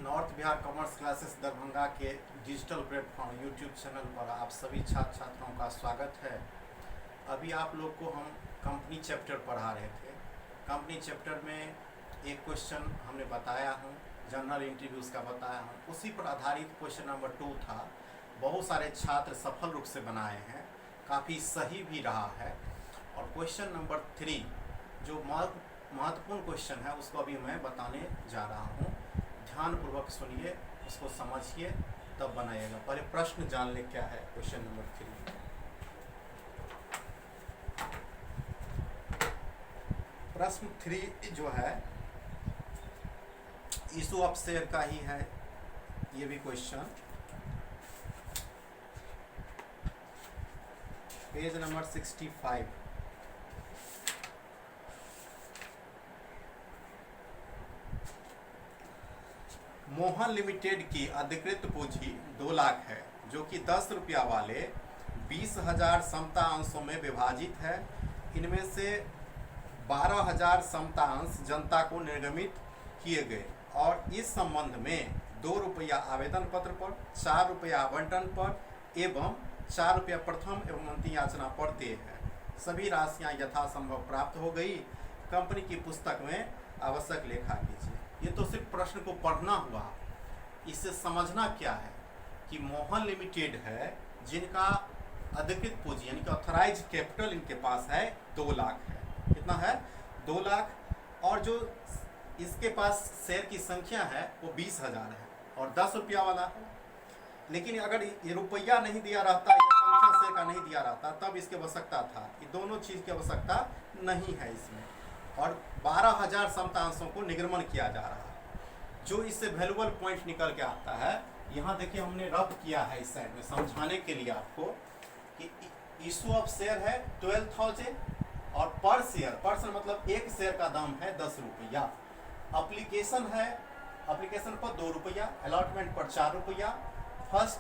North Bihar commerce classes Darbhanga के digital platform YouTube channel पर आप सभी छात्र छात्राओं का स्वागत है। अभी आप लोग को हम कंपनी चैप्टर पढ़ा रहे थे। कंपनी चैप्टर में एक क्वेश्चन हमने बताया हूँ, जनरल इंटरव्यूज़ का बताया हूँ, उसी पर आधारित क्वेश्चन नंबर 2 था। बहुत सारे छात्र सफल रूप से बनाए हैं, काफ़ी सही भी रहा है। और क्वेश्चन नंबर 3 जो महत्वपूर्ण क्वेश्चन है उसको अभी मैं बताने जा रहा हूँ। ध्यानपूर्वक सुनिए, उसको समझिए, तब बनाइएगा। पहले प्रश्न जान ले क्या है क्वेश्चन नंबर 3। प्रश्न 3 जो है इशू ऑफ शेयर का ही है, ये भी question page number 65। Mohan limited की अधिकृत पूंजी 2 लाख है, जो कि 10 रुपया वाले 20,000 समता अंशों में विभाजित है। इनमें से 12,000 समता अंश जनता को निर्गमित किए गए और इस संबंध में 2 रुपया आवेदन पत्र पर, 4 रुपया आवंटन पर एवं 4 रुपया प्रथम एवं अंतिम याचना पर देय है। सभी राशियां यथासंभव प्राप्त हो गई। कंपनी की पुस्तक में आवश्यक लेखा कीजिए। ये तो सिर्फ प्रश्न को पढ़ना हुआ, इससे समझना क्या है कि मोहन लिमिटेड है जिनका अधिकृत पूंजी यानी कि ऑथराइज कैपिटल इनके पास है 2 लाख है। कितना है? 2 लाख। और जो इसके पास शेयर की संख्या है वो 20,000 है और 10 रुपया वाला है। लेकिन अगर ये रुपया नहीं दिया रहता या संख्या शेयर का नहीं दिया रहता तब इसकी आवश्यकता था। ये दोनों चीज़ की आवश्यकता नहीं है इसमें। और 12,000 समता अंशों को निगमन किया जा रहा है। जो इससे वैल्यूएबल पॉइंट निकल के आता है, यहाँ देखिए हमने रब किया है इस साइड में समझाने के लिए आपको कि इशू ऑफ शेयर है 12,000 और पर शेयर मतलब एक शेयर का दाम है 10 रुपया। एप्लीकेशन है, एप्लीकेशन पर 2 रुपया, अलॉटमेंट पर 4 रुपया, फर्स्ट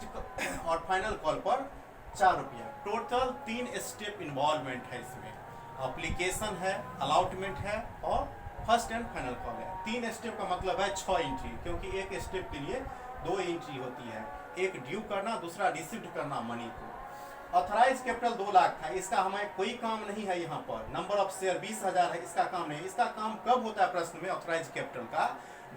और फाइनल कॉल पर 4 रुपया। टोटल 3 स्टेप इन्वॉल्वमेंट है इसमें। एप्लीकेशन है, अलॉटमेंट है और फर्स्ट एंड फाइनल कॉल है। 3 स्टेप का मतलब है 6 एंट्री, क्योंकि एक स्टेप के लिए 2 एंट्री होती है। एक ड्यू करना, दूसरा रिसीव करना मनी को। ऑथराइज कैपिटल 2 लाख था, इसका हमें कोई काम नहीं है। यहाँ पर नंबर ऑफ शेयर 20,000 है, इसका काम नहीं। इसका काम कब होता है प्रश्न में ऑथराइज कैपिटल का?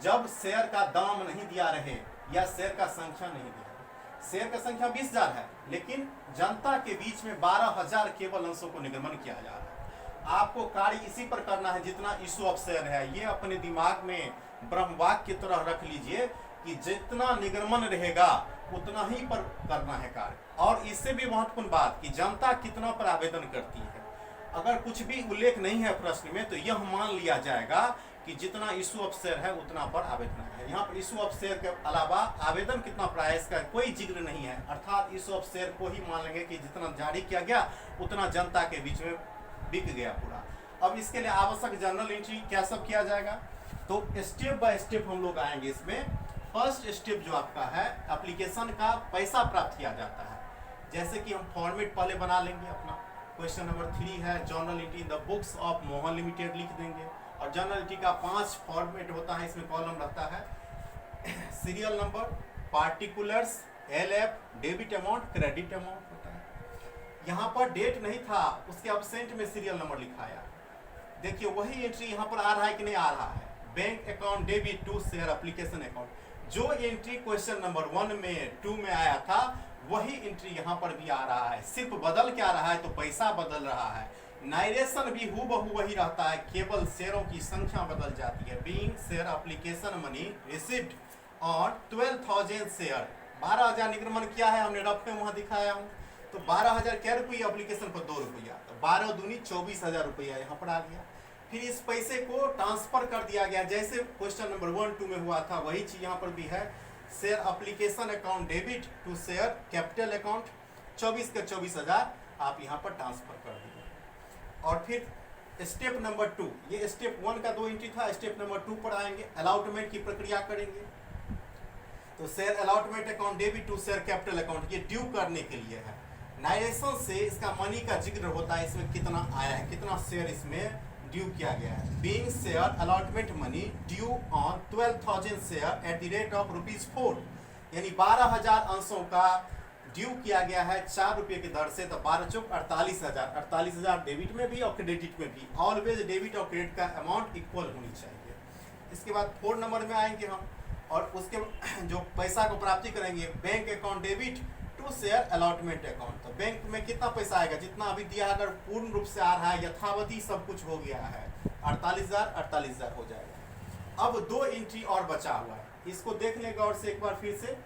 जब शेयर का दाम नहीं दिया रहे या शेयर का संख्या नहीं दिया। शेयर का संख्या 20,000 है, लेकिन जनता के बीच में 12,000 केवल अंशों को निगमन किया जा रहा है। आपको कार्य इसी पर करना है जितना इशू ऑफ शेयर है। ये अपने दिमाग में ब्रह्मवाक्य की तरह रख लीजिए कि जितना निगमन रहेगा उतना ही पर करना है कार्य। और इससे भी महत्वपूर्ण बात कि जनता कितना पर आवेदन करती है। अगर कुछ भी उल्लेख नहीं है प्रश्न में तो यह मान लिया जाएगा कि जितना इशू ऑफ शेयर है उतना पर आवेदन है। यहाँ पर इशू ऑफ शेयर के अलावा आवेदन कितना पर है इसका कोई जिक्र नहीं है। अर्थात इशू ऑफ शेयर को ही मान लेंगे कि जितना जारी किया गया उतना जनता के बीच में बिक गया पूरा। अब इसके लिए आवश्यक जर्नल एंट्री क्या सब किया जाएगा, तो स्टेप बाय स्टेप हम लोग आएंगे इसमें। फर्स्ट स्टेप जो आपका है, एप्लीकेशन का पैसा प्राप्त किया जाता है। जैसे कि हम फॉर्मेट पहले बना लेंगे अपना। क्वेश्चन नंबर 3 है journal entry in the books of Mohan limited लिख देंगे। और जर्नल एंट्री का 5 फॉर्मेट होता है। इसमें कॉलम रहता है serial number, particulars, LF, debit amount, credit amount होता है। यहाँ पर डेट नहीं था, उसके एब्सेंट में सीरियल नंबर लिखाया। देखिए वही एंट्री यहाँ पर आ रहा है कि नहीं आ रहा है। Bank account debit to share application account. जो एंट्री क्वेश्चन नंबर 1 में 2 में आया था वही एंट्री यहाँ पर भी आ रहा है। सिर्फ बदल क्या रहा है तो पैसा बदल रहा है। नायरेशन भी हूबहू वही रहता है, केवल शेयरों की संख्या बदल जाती है। Being share application money received और 12,000 शेयर। 12,000 निगमन किया है हमने, रफ में वहां दिखाया हूँ। तो 12,000 क्या रुपया, एप्लीकेशन पर 2 रुपया, तो 12 दूनी 24,000 रुपया यहाँ पर आ गया। फिर इस पैसे को ट्रांसफर कर दिया गया, जैसे क्वेश्चन नंबर 1, 2 में हुआ था वही चीज यहाँ पर भी है। Share application account debit to share capital account 24 के 24,000 आप यहाँ पर ट्रांसफर कर दिए। और फिर स्टेप नंबर 2, ये स्टेप 1 का 2 एंट्री था। स्टेप नंबर 2 पर आएंगे, अलॉटमेंट की प्रक्रिया करेंगे। तो share allotment account debit to share capital account, ये ड्यू करने के लिए है। नायरेशन से इसका मनी का जिक्र होता है, इसमें कितना आया है, कितना शेयर इसमें ड्यू किया गया है। Being share allotment money due on 12,000 share at the rate of ₹4, यानी 12,000 अंशों का ड्यू किया गया है 4 रुपये की दर से। तो 12 चौक 48,000, 48,000 डेबिट में भी और क्रेडिट में भी। ऑलवेज डेबिट और क्रेडिट का अमाउंट इक्वल होनी चाहिए। इसके बाद 4 नंबर में आएंगे हम, और उसके जो पैसा को प्राप्ति करेंगे, bank account debit to share allotment account. तो बैंक में कितना पैसा आएगा, जितना अभी दिया, अगर पूर्ण रूप से आ रहा है, यथावधि सब कुछ हो गया है, 48,000 हो जाएगा। अब 2 एंट्री और बचा हुआ है, इसको देख लेंगे और से एक बार फिर से।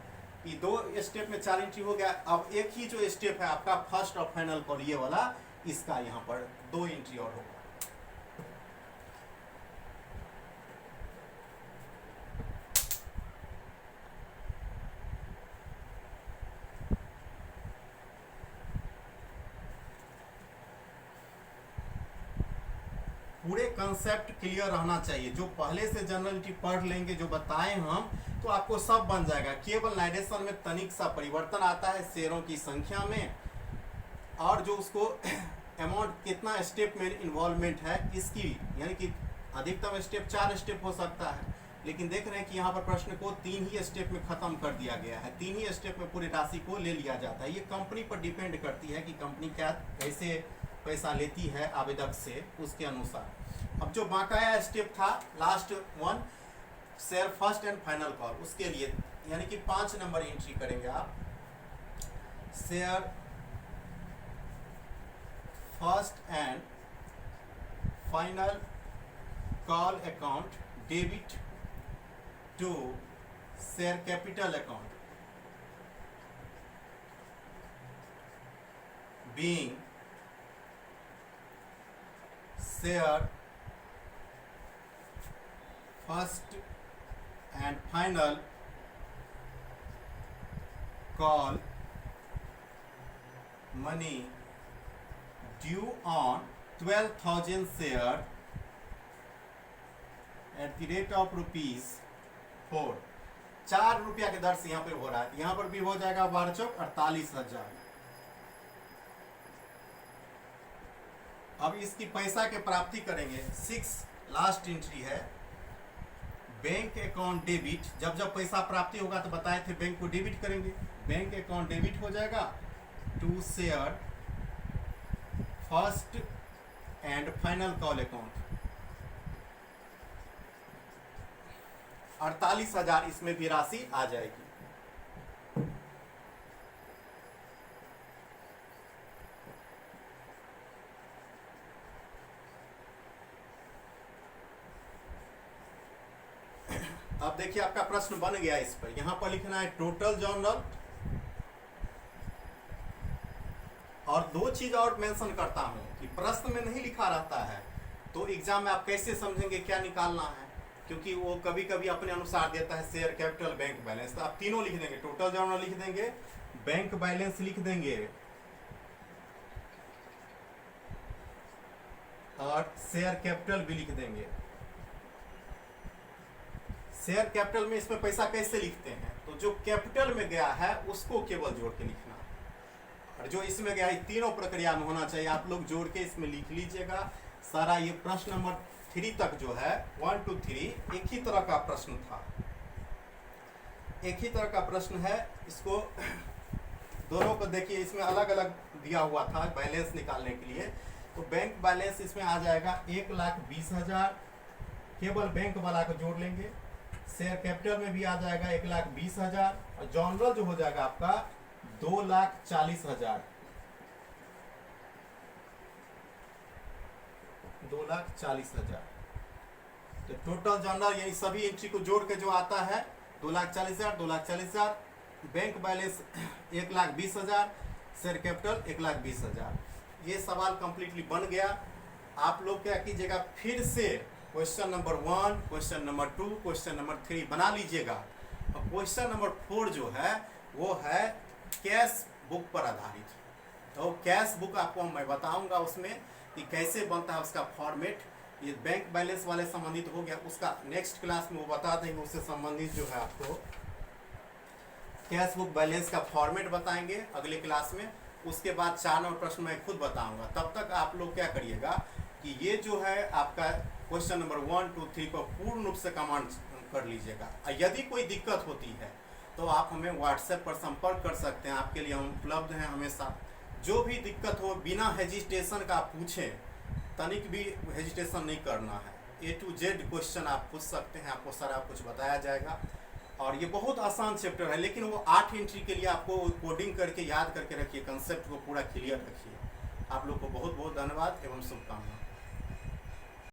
ये 2 स्टेप में 4 एंट्री हो गया। अब एक ही जो स्टेप है आपका फर्स्ट और फाइनल कॉल ये वाला, इसका यहाँ पर 2 एंट्री और होगा। पूरे कंसेप्ट क्लियर रहना चाहिए। जो पहले से जनरल एंट्री पढ़ लेंगे, जो बताएं हम, तो आपको सब बन जाएगा। केवल नाइडेशन में तनिक सा परिवर्तन आता है शेयरों की संख्या में, और जो उसको अमाउंट कितना स्टेप में इन्वॉल्वमेंट है इसकी, यानी कि अधिकतम स्टेप 4 स्टेप हो सकता है, लेकिन देख रहे हैं कि यहाँ पर प्रश्न को 3 ही स्टेप में खत्म कर दिया गया है। 3 ही स्टेप में पूरी राशि को ले लिया जाता है। ये कंपनी पर डिपेंड करती है कि कंपनी क्या कैसे पैसा लेती है आवेदक से, उसके अनुसार। अब जो बकाया स्टेप था last 1, share first and final call, उसके लिए यानी कि 5 नंबर एंट्री करेंगे आप। Share first and final call account debit to share capital account being share first and final call money due on 12,000 share at the rate of ₹4, 4 रुपया के दर से यहाँ पे हो रहा है। यहाँ पर भी हो जाएगा 12 चौक 48,000। अब इसकी पैसा के प्राप्ति करेंगे। 6 लास्ट एंट्री है, बैंक अकाउंट डेबिट। जब जब पैसा प्राप्ति होगा तो बताए थे बैंक को डेबिट करेंगे। बैंक अकाउंट डेबिट हो जाएगा to share first and final call account. 48,000 इसमें भी राशि आ जाएगी। अब देखिए आपका प्रश्न बन गया। इस पर यहां पर लिखना है टोटल जर्नल, और 2 चीज और मेंशन करता हूं कि प्रश्न में नहीं लिखा रहता है, तो एग्जाम में आप कैसे समझेंगे क्या निकालना है, क्योंकि वो कभी कभी अपने अनुसार देता है। शेयर कैपिटल, बैंक बैलेंस, तो आप तीनों लिख देंगे। टोटल जर्नल लिख देंगे, बैंक बैलेंस लिख देंगे, और शेयर कैपिटल भी लिख देंगे। शेयर कैपिटल में इसमें पैसा कैसे लिखते हैं, तो जो कैपिटल में गया है उसको केवल जोड़ के लिखना, और जो इसमें गया है तीनों प्रक्रिया में होना चाहिए। आप लोग जोड़ के इसमें लिख लीजिएगा सारा। ये प्रश्न नंबर 3 तक जो है 1 to 3 एक ही तरह का प्रश्न था, एक ही तरह का प्रश्न है। इसको दोनों को देखिए, इसमें अलग अलग दिया हुआ था बैलेंस निकालने के लिए। तो बैंक बैलेंस इसमें आ जाएगा 1,20,000, केवल बैंक वाला को जोड़ लेंगे। शेयर कैपिटल में भी आ जाएगा 1,20,000, और जनरल जो हो जाएगा आपका 2,40,000। 2,40,000। तो टोटल जनरल यानी सभी एंट्री को जोड़ के जो आता है 2,40,000, 2,40,000। Bank balance 1,20,000, share capital 1,20,000। ये सवाल कंप्लीटली बन गया। आप लोग क्या कीजिएगा, फिर से question number 1, question number 2, question number 3 बना लीजिएगा। और क्वेश्चन नंबर 4 जो है वो है कैश बुक पर आधारित। तो कैश बुक आपको मैं बताऊंगा उसमें कि कैसे बनता है उसका फॉर्मेट। ये बैंक बैलेंस वाले संबंधित हो गया, उसका नेक्स्ट क्लास में वो बता देंगे। उससे संबंधित जो है आपको कैश बुक बैलेंस का फॉर्मेट बताएंगे अगले क्लास में। उसके बाद 4 नंबर प्रश्न मैं खुद बताऊंगा। तब तक आप लोग क्या करिएगा कि ये जो है आपका क्वेश्चन नंबर 1, 2, 3 को पूर्ण रूप से कमांड कर लीजिएगा। यदि कोई दिक्कत होती है तो आप हमें व्हाट्सएप पर संपर्क कर सकते हैं, आपके लिए हम उपलब्ध हैं हमेशा। जो भी दिक्कत हो बिना हेजिटेशन का पूछें, तनिक भी हेजिटेशन नहीं करना है। A to Z क्वेश्चन आप पूछ सकते हैं, आपको सारा कुछ बताया जाएगा। और ये बहुत आसान चैप्टर है, लेकिन वो 8 एंट्री के लिए आपको कोडिंग करके याद करके रखिए, कंसेप्ट को पूरा क्लियर रखिए। आप लोग को बहुत बहुत धन्यवाद एवं शुभकामनाएं।